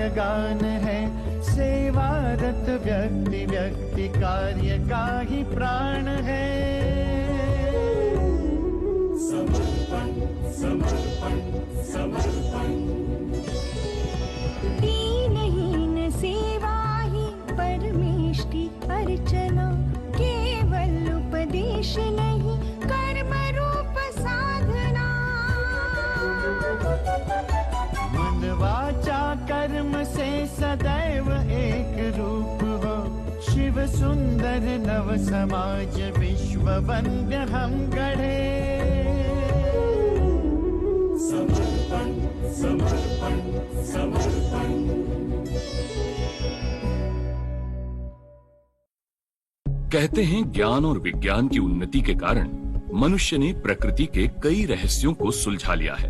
काव्य गान है, सेवारत व्यक्ति व्यक्ति कार्य का ही प्राण है। समर्पण समर्पण समर्पण, दीनहीन सेवा ही परमेश की अर्चना, केवल उपदेश नहीं कर्म रूप साधना। मन वाचा कर्म से सदैव एक रूप हो, शिव सुंदर नव समाज विश्व वंद्य हम गढ़े। समर्पण समर्पण समर्पण। कहते हैं ज्ञान और विज्ञान की उन्नति के कारण मनुष्य ने प्रकृति के कई रहस्यों को सुलझा लिया है,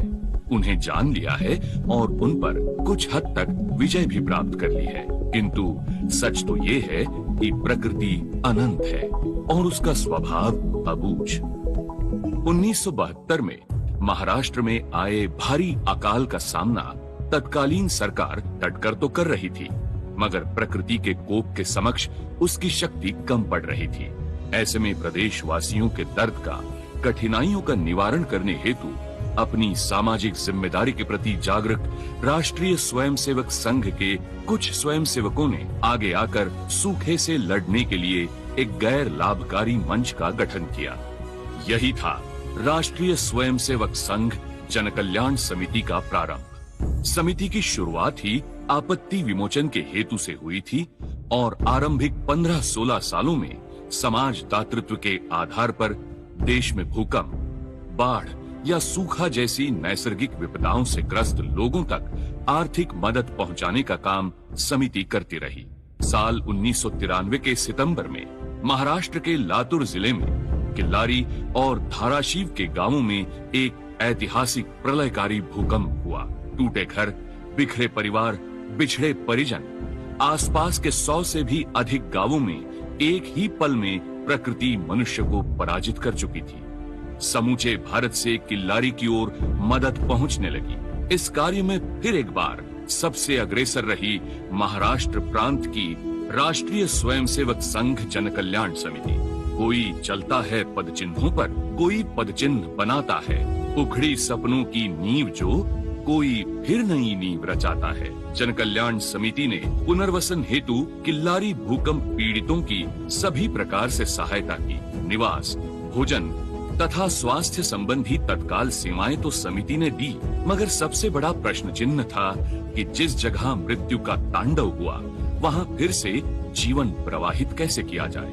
उन्हें जान लिया है और उन पर कुछ हद तक विजय भी प्राप्त कर ली है। किंतु सच तो ये है कि प्रकृति अनंत है और उसका स्वभाव अबूझ। 1972 में महाराष्ट्र में आए भारी अकाल का सामना तत्कालीन सरकार डटकर तो कर रही थी, मगर प्रकृति के कोप के समक्ष उसकी शक्ति कम पड़ रही थी। ऐसे में प्रदेशवासियों के दर्द का, कठिनाइयों का निवारण करने हेतु अपनी सामाजिक जिम्मेदारी के प्रति जागरूक राष्ट्रीय स्वयंसेवक संघ के कुछ स्वयंसेवकों ने आगे आकर सूखे से लड़ने के लिए एक गैर लाभकारी मंच का गठन किया। यही था राष्ट्रीय स्वयंसेवक संघ जनकल्याण समिति का प्रारंभ। समिति की शुरुआत ही आपत्ति विमोचन के हेतु से हुई थी और आरंभिक 15-16 सालों में समाज दातृत्व के आधार पर देश में भूकंप, बाढ़ या सूखा जैसी नैसर्गिक विपदाओं से ग्रस्त लोगों तक आर्थिक मदद पहुंचाने का काम समिति करती रही। साल 1993 के सितंबर में महाराष्ट्र के लातूर जिले में किल्लारी और धाराशिव के गांवों में एक ऐतिहासिक प्रलयकारी भूकंप हुआ। टूटे घर, बिखरे परिवार, बिछड़े परिजन, आसपास के 100 से भी अधिक गांवों में एक ही पल में प्रकृति मनुष्य को पराजित कर चुकी थी। समूचे भारत से किल्लारी की ओर मदद पहुंचने लगी। इस कार्य में फिर एक बार सबसे अग्रेसर रही महाराष्ट्र प्रांत की राष्ट्रीय स्वयंसेवक संघ जनकल्याण समिति। कोई चलता है पदचिन्हों पर, कोई पदचिन्ह बनाता है। उखड़ी सपनों की नींव जो, कोई फिर नई नींव रचाता है। जनकल्याण समिति ने पुनर्वसन हेतु किल्लारी भूकंप पीड़ितों की सभी प्रकार से सहायता की। निवास, भोजन तथा स्वास्थ्य संबंधी तत्काल सेवाएं तो समिति ने दी, मगर सबसे बड़ा प्रश्न चिन्ह था कि जिस जगह मृत्यु का तांडव हुआ वहां फिर से जीवन प्रवाहित कैसे किया जाए।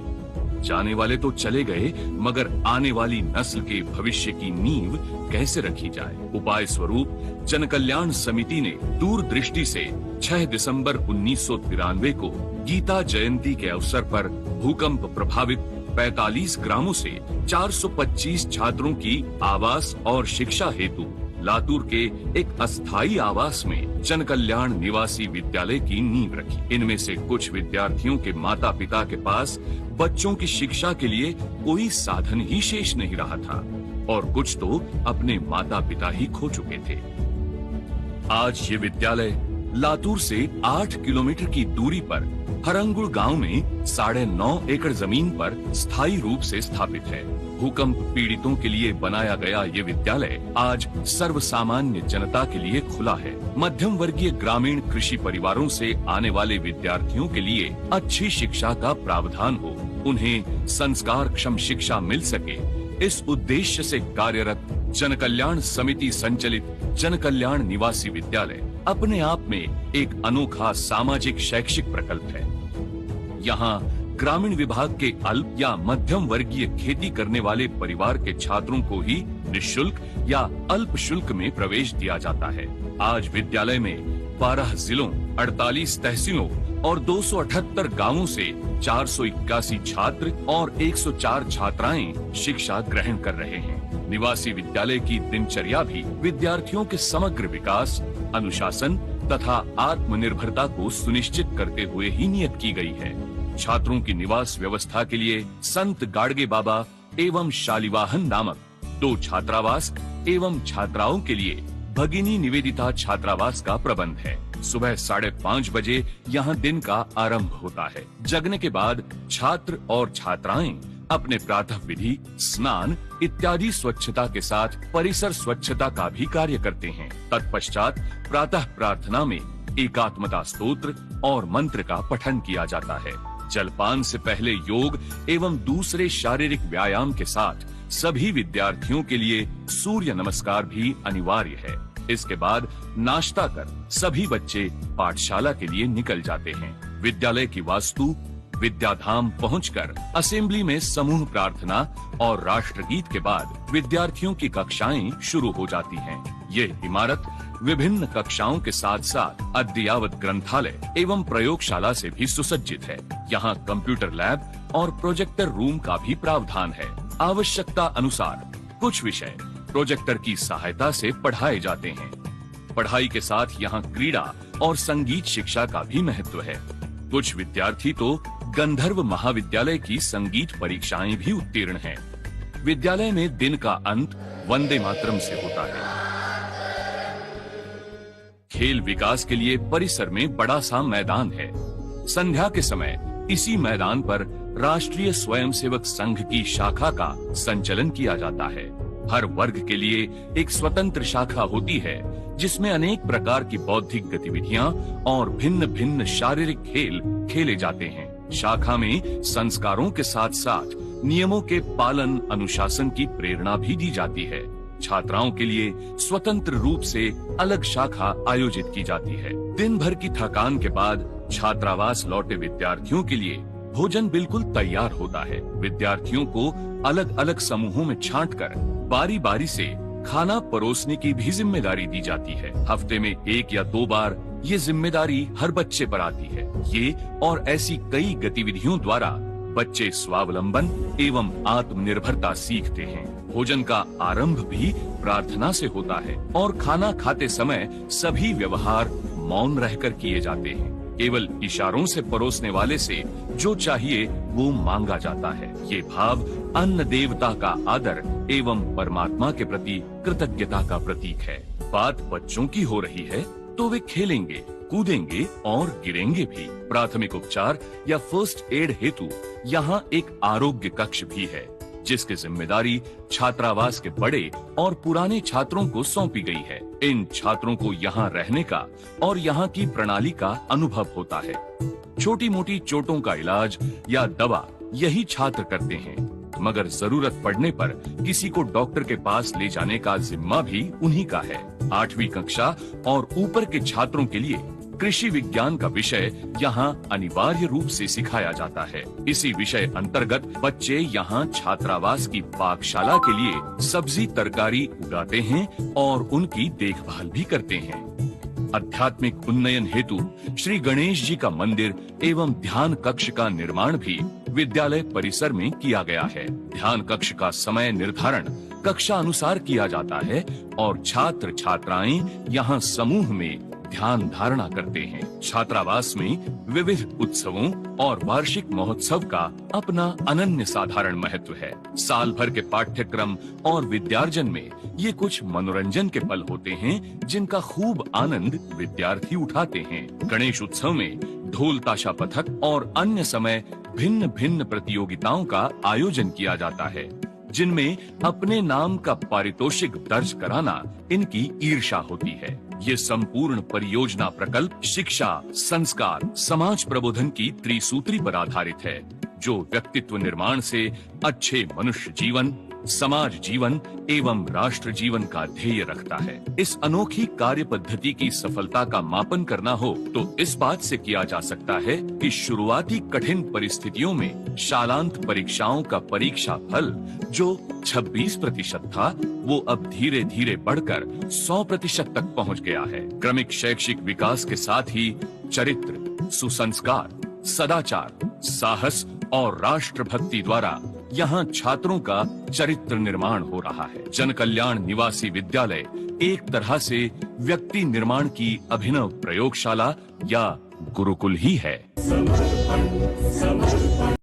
जाने वाले तो चले गए, मगर आने वाली नस्ल के भविष्य की नींव कैसे रखी जाए। उपाय स्वरूप जनकल्याण समिति ने दूरदृष्टि से 6 दिसंबर 1993 को गीता जयंती के अवसर पर भूकंप प्रभावित 45 ग्रामों से 425 छात्रों की आवास और शिक्षा हेतु लातूर के एक अस्थायी आवास में जनकल्याण निवासी विद्यालय की नींव रखी। इनमें से कुछ विद्यार्थियों के माता पिता के पास बच्चों की शिक्षा के लिए कोई साधन ही शेष नहीं रहा था और कुछ तो अपने माता पिता ही खो चुके थे। आज ये विद्यालय लातूर से 8 किलोमीटर की दूरी पर हरंगुड़ गांव में 9.5 एकड़ जमीन पर स्थायी रूप से स्थापित है। भूकंप पीड़ितों के लिए बनाया गया ये विद्यालय आज सर्वसामान्य जनता के लिए खुला है। मध्यम वर्गीय ग्रामीण कृषि परिवारों से आने वाले विद्यार्थियों के लिए अच्छी शिक्षा का प्रावधान हो, उन्हें संस्कार क्षम शिक्षा मिल सके, इस उद्देश्य से कार्यरत जनकल्याण समिति संचालित जनकल्याण निवासी विद्यालय अपने आप में एक अनोखा सामाजिक शैक्षिक प्रकल्प है। यहाँ ग्रामीण विभाग के अल्प या मध्यम वर्गीय खेती करने वाले परिवार के छात्रों को ही निःशुल्क या अल्प शुल्क में प्रवेश दिया जाता है। आज विद्यालय में 12 जिलों, 48 तहसीलों और 278 गांवों से 481 छात्र और 104 छात्राएं शिक्षा ग्रहण कर रहे हैं। निवासी विद्यालय की दिनचर्या भी विद्यार्थियों के समग्र विकास, अनुशासन तथा आत्मनिर्भरता को सुनिश्चित करते हुए ही नियत की गई है। छात्रों की निवास व्यवस्था के लिए संत गाड़गे बाबा एवं शालिवाहन नामक 2 छात्रावास एवं छात्राओं के लिए भगिनी निवेदिता छात्रावास का प्रबंध है। सुबह 5:30 बजे यहाँ दिन का आरंभ होता है। जगने के बाद छात्र और छात्राएं अपने प्रातः विधि, स्नान इत्यादि स्वच्छता के साथ परिसर स्वच्छता का भी कार्य करते हैं। तत्पश्चात प्रातः प्रार्थना में एकात्मता स्तोत्र और मंत्र का पठन किया जाता है। जलपान से पहले योग एवं दूसरे शारीरिक व्यायाम के साथ सभी विद्यार्थियों के लिए सूर्य नमस्कार भी अनिवार्य है। इसके बाद नाश्ता कर सभी बच्चे पाठशाला के लिए निकल जाते हैं। विद्यालय की वास्तु विद्याधाम पहुंचकर असेंबली में समूह प्रार्थना और राष्ट्रगीत के बाद विद्यार्थियों की कक्षाएं शुरू हो जाती हैं। ये इमारत विभिन्न कक्षाओं के साथ साथ अद्ययावत ग्रंथालय एवं प्रयोगशाला से भी सुसज्जित है। यहाँ कंप्यूटर लैब और प्रोजेक्टर रूम का भी प्रावधान है। आवश्यकता अनुसार कुछ विषय प्रोजेक्टर की सहायता से पढ़ाए जाते हैं। पढ़ाई के साथ यहाँ क्रीड़ा और संगीत शिक्षा का भी महत्व है। कुछ विद्यार्थी तो गंधर्व महाविद्यालय की संगीत परीक्षाएं भी उत्तीर्ण हैं। विद्यालय में दिन का अंत वंदे मातरम से होता है। खेल विकास के लिए परिसर में बड़ा सा मैदान है। संध्या के समय इसी मैदान पर राष्ट्रीय स्वयंसेवक संघ की शाखा का संचालन किया जाता है। हर वर्ग के लिए एक स्वतंत्र शाखा होती है जिसमें अनेक प्रकार की बौद्धिक गतिविधियां और भिन्न भिन्न शारीरिक खेल खेले जाते हैं। शाखा में संस्कारों के साथ साथ नियमों के पालन अनुशासन की प्रेरणा भी दी जाती है। छात्राओं के लिए स्वतंत्र रूप से अलग शाखा आयोजित की जाती है। दिन भर की थकान के बाद छात्रावास लौटे विद्यार्थियों के लिए भोजन बिल्कुल तैयार होता है। विद्यार्थियों को अलग अलग समूहों में छांटकर बारी बारी से खाना परोसने की भी जिम्मेदारी दी जाती है। हफ्ते में 1 या 2 बार ये जिम्मेदारी हर बच्चे पर आती है। ये और ऐसी कई गतिविधियों द्वारा बच्चे स्वावलंबन एवं आत्मनिर्भरता सीखते हैं। भोजन का आरंभ भी प्रार्थना से होता है और खाना खाते समय सभी व्यवहार मौन रहकर किए जाते हैं। केवल इशारों से परोसने वाले से जो चाहिए वो मांगा जाता है। ये भाव अन्न देवता का आदर एवं परमात्मा के प्रति कृतज्ञता का प्रतीक है। बात बच्चों की हो रही है तो वे खेलेंगे, कूदेंगे और गिरेंगे भी। प्राथमिक उपचार या फर्स्ट एड हेतु यहाँ एक आरोग्य कक्ष भी है जिसकी जिम्मेदारी छात्रावास के बड़े और पुराने छात्रों को सौंपी गई है। इन छात्रों को यहाँ रहने का और यहाँ की प्रणाली का अनुभव होता है। छोटी मोटी चोटों का इलाज या दवा यही छात्र करते हैं, मगर जरूरत पड़ने पर किसी को डॉक्टर के पास ले जाने का जिम्मा भी उन्हीं का है। 8वीं कक्षा और ऊपर के छात्रों के लिए कृषि विज्ञान का विषय यहाँ अनिवार्य रूप से सिखाया जाता है। इसी विषय अंतर्गत बच्चे यहाँ छात्रावास की पाकशाला के लिए सब्जी तरकारी उगाते हैं और उनकी देखभाल भी करते हैं। आध्यात्मिक उन्नयन हेतु श्री गणेश जी का मंदिर एवं ध्यान कक्ष का निर्माण भी विद्यालय परिसर में किया गया है। ध्यान कक्ष का समय निर्धारण कक्षा अनुसार किया जाता है और छात्र छात्राएं यहाँ समूह में ध्यान धारणा करते हैं। छात्रावास में विविध उत्सवों और वार्षिक महोत्सव का अपना अनन्य साधारण महत्व है। साल भर के पाठ्यक्रम और विद्यार्जन में ये कुछ मनोरंजन के पल होते हैं जिनका खूब आनंद विद्यार्थी उठाते हैं। गणेश उत्सव में ढोल ताशा पथक और अन्य समय भिन्न भिन्न प्रतियोगिताओं का आयोजन किया जाता है जिनमें अपने नाम का पारितोषिक दर्ज कराना इनकी ईर्षा होती है। ये संपूर्ण परियोजना प्रकल्प शिक्षा, संस्कार, समाज प्रबोधन की त्रिसूत्री पर आधारित है जो व्यक्तित्व निर्माण से अच्छे मनुष्य जीवन, समाज जीवन एवं राष्ट्र जीवन का ध्येय रखता है। इस अनोखी कार्य पद्धति की सफलता का मापन करना हो तो इस बात से किया जा सकता है कि शुरुआती कठिन परिस्थितियों में शालांत परीक्षाओं का परीक्षा फल जो 26% था वो अब धीरे धीरे बढ़कर 100% तक पहुंच गया है। क्रमिक शैक्षिक विकास के साथ ही चरित्र, सुसंस्कार, सदाचार, साहस और राष्ट्रभक्ति द्वारा यहाँ छात्रों का चरित्र निर्माण हो रहा है। जन कल्याण निवासी विद्यालय एक तरह से व्यक्ति निर्माण की अभिनव प्रयोगशाला या गुरुकुल ही है। समर्पण समर्पण